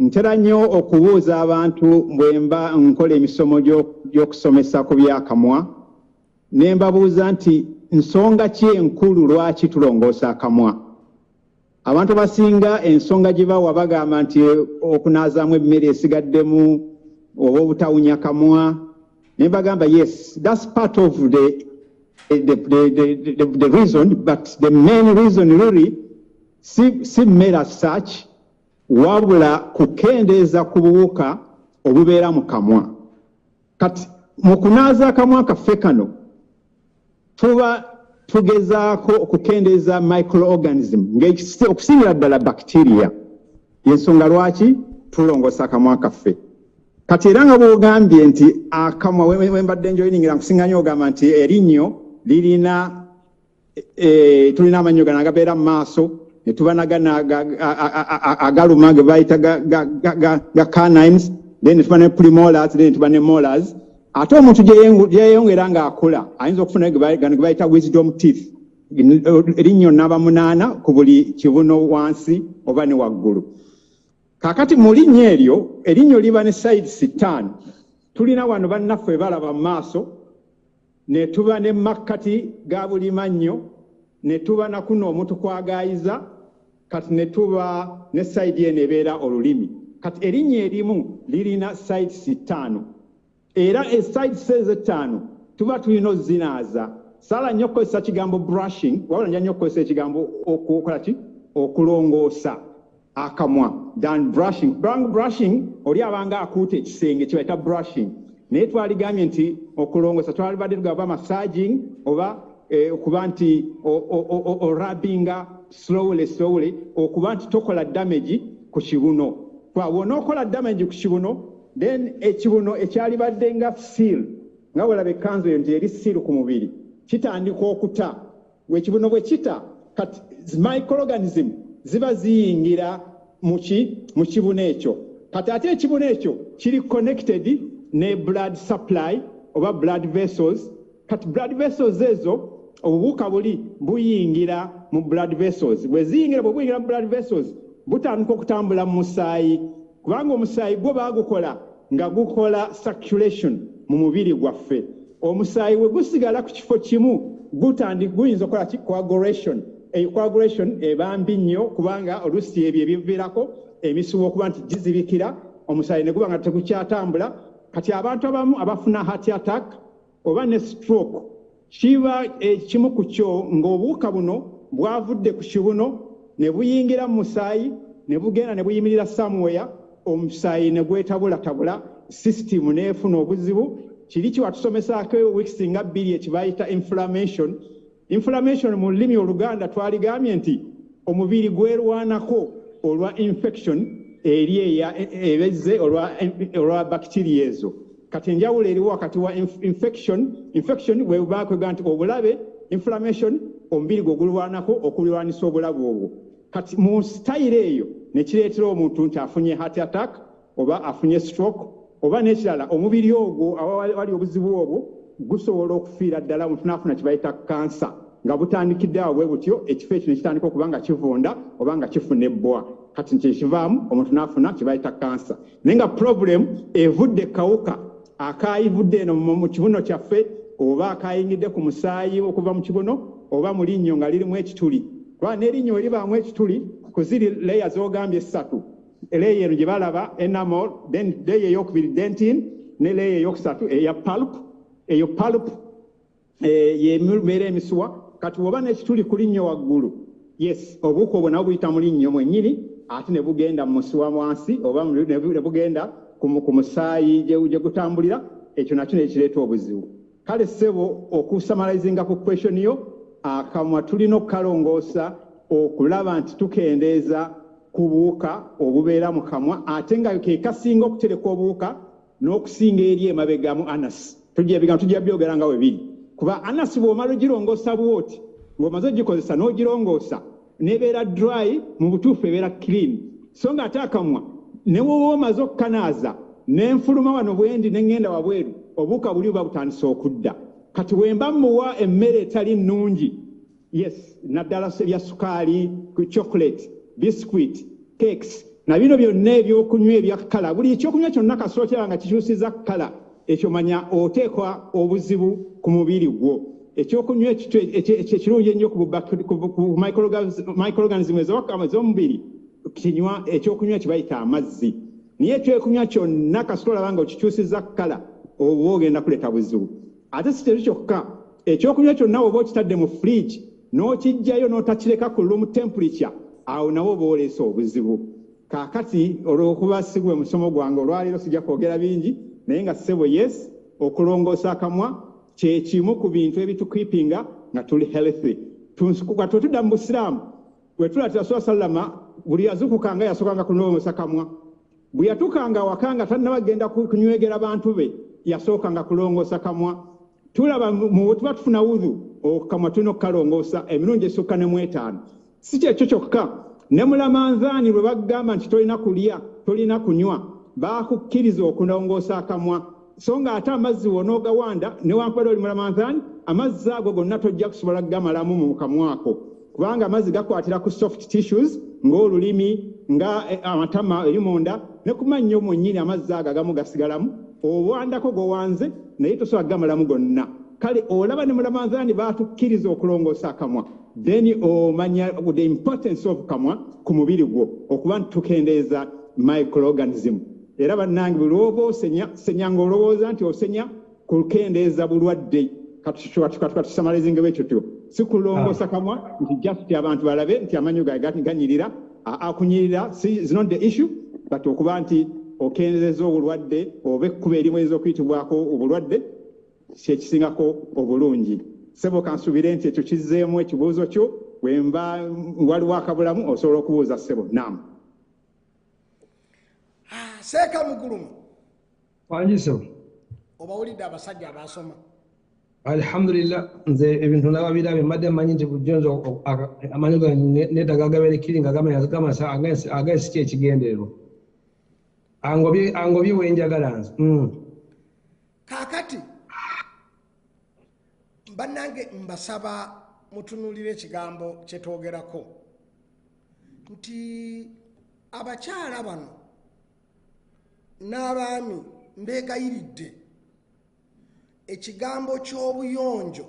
ntera nnyo okubuuza abantu bwemba nkola emisomo gy'okusomesa ku byakamwa ne mbabuuza nti nsonga ki enkulu lwaki tulongoosa akamwa. Abantu basinga ensonga gye bawa bagamba nti okunaazaamu emmere esigaddemu oba obutawunya kamwa. Ne bagamba yes, that's part of the reason, but the main reason really si mmere as such, wabula kukendeeza ku buwuka obubeera mu kamwa. Kati mu kunaaza akamwa kaffe kano tuba tugezaako okukendeeza microorganism okusingira ddala bacteria. Yensonga lwaki tulongoosa akamwa kaffe. Kati era nga bw'ogambye nti akamwa wembadde njoyiningira nkusinga nnyo ogamba nti erinnyo lirina tulina amannyo gano agabeera mu maaso ne tuba nagana agaluma ge bayita ga canines, then ne tuba ne premolars, then tuba ne molars. Ate omuntu gye yeeyongera ng'akula ayinza okufuna gano ge bayita wisdom teeth, erinnyo namba 8 ku buli kibuno wansi oba ne waggulu. Kakati mu linnya eryo erinnyo liba ne sides 5. Tulina wano bannaffe balaba mu maaso, ne tuba ne makkati ga buli mannyo, ne tuba na kuno omuntu kwagaayiza, kati ne tuba ne side eno ebeera olulimi. Kati erinnya erimu lirina sides 5. Era sides 5 tuba tulina ozinaaza. Sala nnyo okukozesa kigambo brushing, wabula nja nnyo okukozesa ekigambo okulongoosa akamwa than brushing. Brushing oli abanga akuuta ekisenge kibayita brushing. Naye twaligambye nti okulongoosa twalibadde tugamba massaging oba okuba nti rubbinga slowly okuba nti tokola damage ku kibuno. Bw'onookola damage ku kibuno, then ekibuno ekyalibadde nga seal, nga bw'olaba ekkanzu eyo nti eri seal ku mubiri, kitandika okuta. Ekibuno bwe kita, kati microorganism ziba ziyingira mu kibuno ekyo. Kati ate ekibuno ekyo kiri connected ne blood supply oba blood vessels. Kati blood vessels ezo obubuuka buli buyingira mu blood vessels. Bwe buyingira mu blood vessels butandika okutambula mu musaayi, kubanga omusaayi gwo baagukola nga gukola circulation mu mubiri gwaffe. Omusaayi we gusigala ku kifo kimu guyinza okukola coagulation. Coagulation ebambi nnyo kubanga oluusi ebyo ebiviirako emisuwa okuba nti gizibikira, omusaayi ne guba nga tegukyatambula. Kati abantu abamu abafuna heart attack oba ne stroke kiba ekimu ku kyo ng'obuwuka buno bwavudde ku kibuno ne buyingira mu musaayi ne bugenda ne buyimirira somewhere, omusaayi ne gwetabulatabula, system neefuna obuzibu. Kiri kiwatusomesaako weeks nga 2 ekibayita inflammation. Inflammation mu lulimi Oluganda twaligambye nti omubiri gwerwanako olwa infection eri ebezze olwa bacteria ezo. Kati enjawulo eriwo wakati wa infection bwe bakwega nti obulabe, inflammation omubiri gwe gulwanako okulwanisa obulabe obwo. Kati mu style eyo ne kireetera omuntu nti afunye heart attack oba afunye stroke oba n'ekirala omubiri ogwo awali obuzibu obwo gusobola okufiira ddala omuntu n'afuna kibayita kansa nga butandikidde awo bwe butyo, ekifo ekyo ne kitandika okuba nga kivunda oba nga kifuna ebbwa. Kati kyekivaamu omuntu n'afuna kibayita kansa. Naye nga problem evudde kawuka akaayivudde eno mu kibuno kyaffe oba akaayingidde ku musaayi okuva mu kibuno oba mu linnyo nga lirimu ekituli. Kuba n'erinnyo eribaamu ekituli ku ziri leya z'ogambye 3. Leya eno gye balaba enamel, then leya eyokubiri dentin, ne leya eyokusatu eya pulp. Eyo pulp yemeera emisuwa. Kati oba n'ekituli ku linnyo waggulu, yes, obuwuka obwo nabwo buyita mu linnyo mwennyini ate ne bugenda mu musuwa wansi oba ne bugenda ku musaayi gye gutambulira, ekyo nakyo ne kireeta obuzibu. Kale ssebo okusamalizinga ku question yo, akamwa tulina okukalongoosa okulaba nti tukendeeza ku buwuka obubeera mu kamwa, ate nga ke kasinga okutereka obuwuka n'okusinga eri emabegamu anasi. Tujja byogera nga we biri. Kuba anasi bw'omala ogirongoosa bw'oti, ng'omaze ogikozesa n'ogirongoosa n'ebeera dry, mu butuufu ebeera clean. So nga ate akamwa ne wowe omaze okukanaaza n'enfuluma wano bwendi n'eŋŋenda wabweru, obuwuka buli buba butandise okudda. Kati wemba muwa emmere etali nnungi, yes, naddala ebya sukaali, chocolate, biscuit, cakes, na bino byonna ebyokunywa ebya kkala buli ekyokunywa kyonna kasookera nga kikyusiza kkala ekyo manya oteekwa obuzibu ku mubiri gwo ekyokunywa ekirungi ennyo ku microorganism ez'omubiri kinywa ekyokunywa kibayita amazzi naye ekyokunywa kyonna kasita olaba nga okikyusiza kkala oba ogenda kuleeta buzibu ate si kyetu kyokka ekyokunywa kyonna oba okitadde mu fridge n'okijjayo n'otakireka ku room temperature awo nawo oba oleesa obuzibu kaakati olw'okuba sigwe musomo gwange olwaleero sijja kwogera bingi naye nga ssebo yes okulongoosa akamwa kye kimu ku bintu ebitukipinga nga tuli healthy katwe tudda mu busiraamu bwe tulatira sula sallama buli yazukukanga yasookanga kulongoosa akamwa bwe yatukanga waka nga tannabagenda kunywegera bantu be yasookanga kulongoosa kamwa tulaba mu tuba tufuna wudhu okamwa tulina okukalongoosa emirundi esukka ne mu 5 si kyekyo kyokka ne mulamanzaani lwe bagamba nti tolina kulya tolina kunywa baakukkiriza okulongoosa akamwa so nga ate amazzi wonoogawanda newankubadde oli mulamanzaani amazzi ago gonna tojja kusobola kugamalamu mu kamwako kubanga amazzi gakwatira ku soft tissues ng'olulimi nga amatama eri munda ne ku mannyo mwennyini amazzi ago agamu gasigalamu obwandako gowanze naye tosobola kugamalamu gonna kale olaba ne mulamanzaani baatukkiriza okulongoosa akamwa then omanya the importance of kamwa ku mubiri gwo okuba nti tukendeeza microorganism era bannange buli oba osenya ng'olowooza nti osenya kukendeeza bulwadde katusamalizingewo ekyo tyo si kulongoosa kamwa nti just abantu balabe nti amanyo ganyirira akunyirira is not the issue but okuba nti okendeeza obulwadde oba ekkuba erimu ez'okuyitibwako obulwadde kyekisingako obulungi sebo kansuubire nti ekyo kizzeemu ekibuuzo kyo wemba waliwo akabulamu osobola okubuuza sebo naamu seeka mugulumu wangi sebo obawulidde abasajja abasoma alhamdulillah nze ebintu nababirabe mbadde mmanyi nti bujjonzo amanyi neetaga agabeera ekkiringa gamasa agasi ki ekigendererwa angobye wenjagala nze kaakati bannange mbasaba mutunulire ekigambo kyetwogerako nti abakyala bano n'abaami mbeegayiridde ekigambo ky'obuyonjo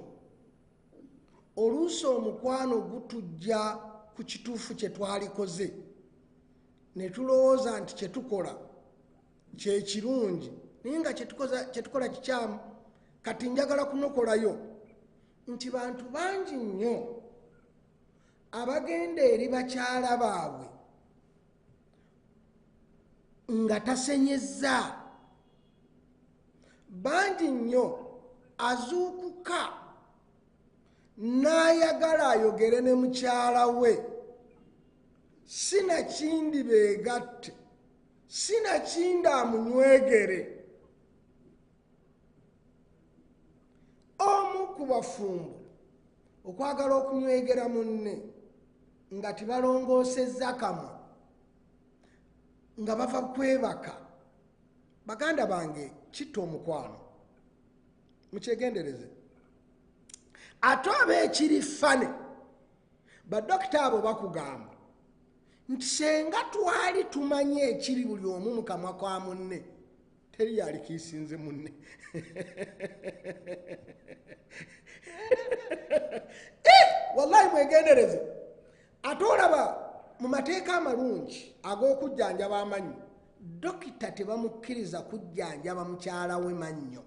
oluusi omukwano gutujja ku kituufu kye twalikoze ne tulowooza nti kye tukola kye kirungi naye nga kye tukola kikyamu kati njagala kunokolayo nti bantu bangi nnyo abagenda eri bakyala baabwe nga tasenyezza bangi nnyo azuukuka n'ayagala ayogere ne mukyala we sinakindi beegatte sinakindi amunywegere omu ku bafumbo okwagala okunywegera munne nga tibalongoosezza kamwa nga bava kwebaka baganda bange kitta omukwano mukyegendereze ate oba ekiri fane badokita abo bakugamba nti senga twali tumanye ekiri buli omu mu kamwa kwa munne teri yali kiisinze munne wallahi mwegendereze ate olaba mu mateeka amalungi ag'okujjanjaba amannyo dokita tebamukkiriza kujjanjaba mukyala we mannyo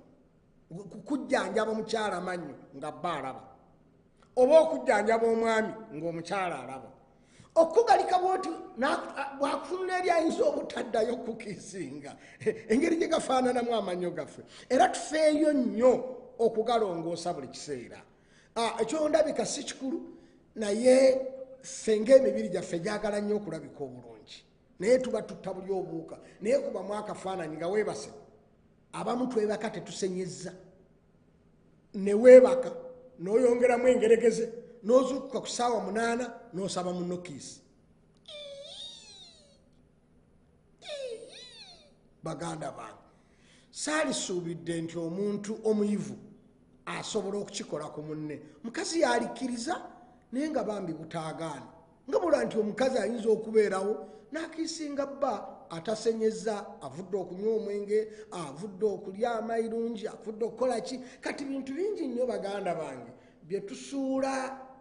kujjanjaba mukyala mannyo nga bba alaba oba okujjanjaba omwami ng'omukyala alaba okugalika bwoti bwakutunula eri ayinza obutaddayo kukisinga engeri gye gafaananamu amannyo gaffe era tufeeyo nnyo okugalongoosa buli kiseera ekyo ndabika si kikulu naye ffe ng'emibiri gyaffe gyagala nnyo okulabika obulungi naye tuba tutta buli obuuka naye kubamu akafaananyi nga weebase abamu twebaka tetusenyezza ne weebaka n'oyongeramu engeregeze n'ozuukuka ku ssaawa 8 n'osaba mu nokiisi baganda bange saalisuubidde nti omuntu omuyivu asobola okukikola ku munne mukazi yalikkiriza naye nga bambi butaagaana nga bula nti omukazi ayinza okubeerawo n'akiisinga bba atasenyeza avudde okunywa omwenge avudde okulya amayirungi avudde okukola ki kati bintu bingi nnyo baganda bange bye tusuula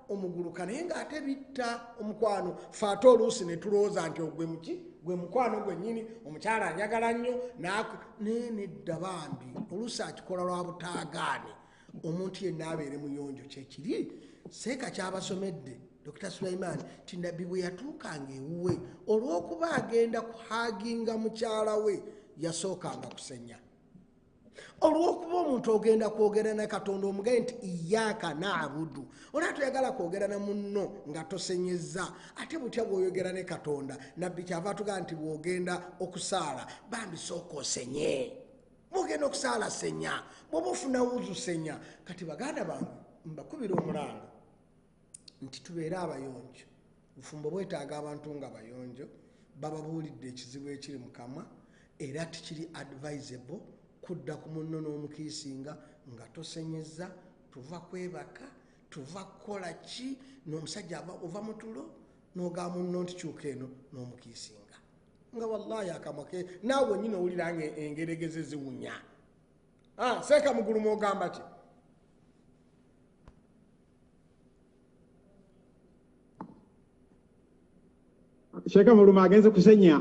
omuguluka naye ng'ate bitta omukwano fe ate oluusi ne tulowooza nti ogwe muki gwe mukwano gwennyini omukyala anjagala nnyo naye nedda bambi oluusi akikola lwa butaagaane omuntu yenna abeere muyonjo kyekiri seeka kyabasomedde Dr. Sulaiman ti nabbi bwe yatuukanga ewuwe olw'okuba agenda kuhaginga mukyala we yasookanga kusenya olw'okuba omuntu ogenda kwogera ne katonda omugaye nti iyaaka naabudu olaa toyagala kwogera na munno nga tosenyezza ate butya bw'oyogera ne katonda nabbi kyava tugaa nti bw'ogenda okusaala bambi sooka osenye bw'ogenda okusaala senya bw'oba ofuna wuzu senya kati baganda bange mbakubira omulanga nti tubeere abayonjo bufumbo bwetaaga abantu nga bayonjo bababuulidde ekizibu ekiri mu kamwa era tikiri advisable kudda ku munno n'omukiisinga nga tosenyeza tuva kwebaka tuva kukola ki n'omusajja ova mu tulo n'ogaa munno nti kyuka eno n'omukiisinga nga wallahi akamwa ke naawe nnyini owulira nga engeregeze ziwunya seeka mugulumu ogamba ki Sheeka Muluma agenze kusenya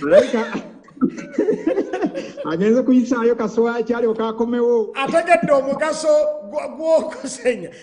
Malaika agenze kuyisaayo kaswaki ali okakomewo ategedde omugaso gw'okusenya